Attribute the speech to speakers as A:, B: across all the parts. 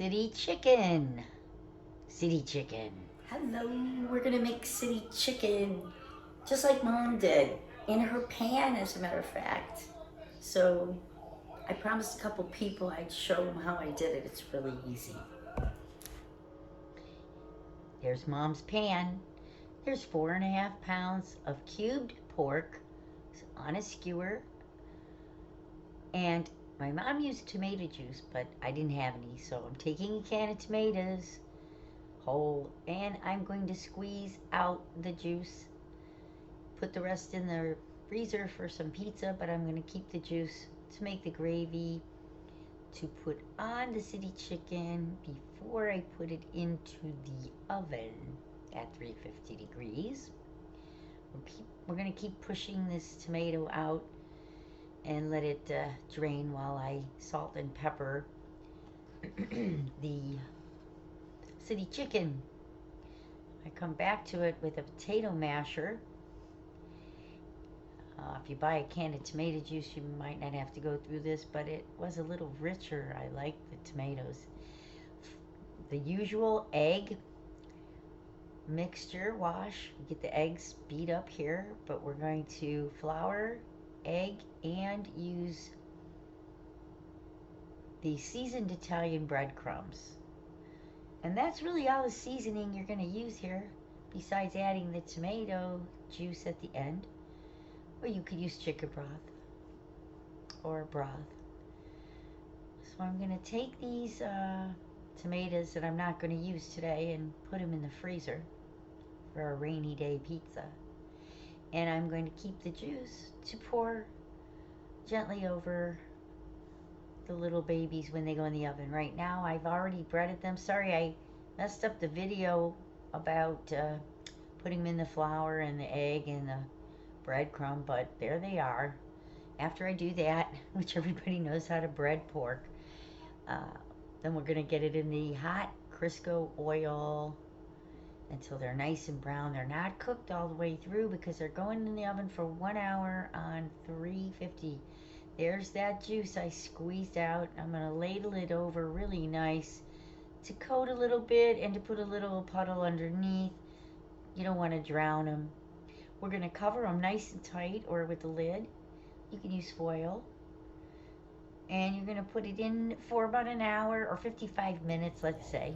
A: City chicken. City chicken.
B: Hello, we're gonna make city chicken just like Mom did in her pan, as a matter of fact. So I promised a couple people I'd show them how I did it. It's really easy.
A: There's Mom's pan. There's 4.5 pounds of cubed pork on a skewer. And my mom used tomato juice, but I didn't have any. So I'm taking a can of tomatoes whole and I'm going to squeeze out the juice. Put the rest in the freezer for some pizza, but I'm going to keep the juice to make the gravy to put on the city chicken before I put it into the oven at 350 degrees. We're going to keep pushing this tomato out and let it drain while I salt and pepper the city chicken. I come back to it with a potato masher. If you buy a can of tomato juice, you might not have to go through this, but it was a little richer. I like the tomatoes. The usual egg mixture wash. You get the eggs beat up here, but we're going to flour, egg, and use the seasoned Italian breadcrumbs. And that's really all the seasoning you're going to use here, besides adding the tomato juice at the end. Or you could use chicken broth or broth. So I'm going to take these tomatoes that I'm not going to use today and put them in the freezer for a rainy day pizza. And I'm going to keep the juice to pour gently over the little babies when they go in the oven. Right now I've already breaded them. Sorry I messed up the video about putting them in the flour and the egg and the breadcrumb, but there they are. After I do that, which everybody knows how to bread pork, then we're going to get it in the hot Crisco oil until they're nice and brown. They're not cooked all the way through because they're going in the oven for 1 hour on 350. There's that juice I squeezed out. I'm going to ladle it over really nice to coat a little bit and to put a little puddle underneath. You don't want to drown them. We're going to cover them nice and tight or with the lid. You can use foil. And you're going to put it in for about an hour or 55 minutes, let's say.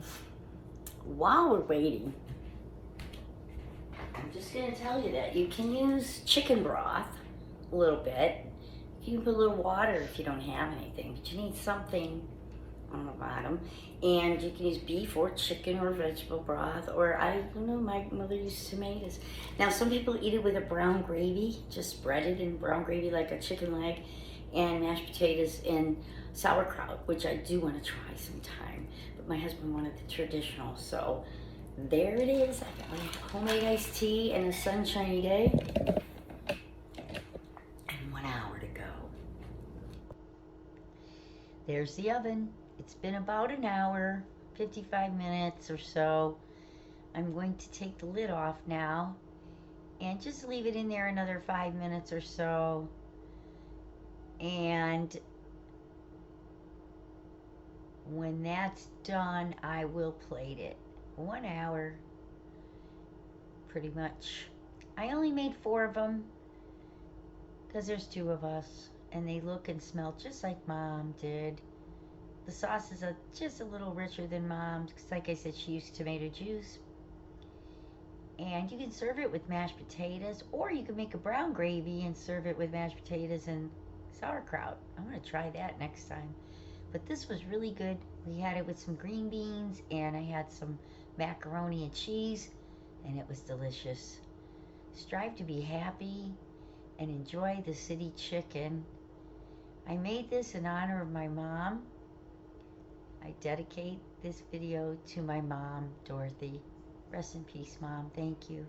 B: While we're waiting, I'm just gonna tell you that you can use chicken broth a little bit. You can put a little water if you don't have anything, but you need something on the bottom. And you can use beef or chicken or vegetable broth, or I don't know, my mother used tomatoes. Now some people eat it with a brown gravy, just spread it in brown gravy like a chicken leg, and mashed potatoes and sauerkraut, which I do want to try sometime. But my husband wanted the traditional, so there it is. I got my homemade iced tea and a sunshiny day. And 1 hour to go.
A: There's the oven. It's been about an hour, 55 minutes or so. I'm going to take the lid off now and just leave it in there another 5 minutes or so. And when that's done, I will plate it. 1 hour, pretty much. I only made 4 of them because there's 2 of us, and they look and smell just like Mom did. The sauce is just a little richer than Mom's because, like I said, she used tomato juice. And you can serve it with mashed potatoes, or you can make a brown gravy and serve it with mashed potatoes and sauerkraut. I'm going to try that next time. But this was really good. We had it with some green beans, and I had some macaroni and cheese, and it was delicious. Strive to be happy and enjoy the city chicken. I made this in honor of my mom. I dedicate this video to my mom, Dorothy. Rest in peace, Mom. Thank you.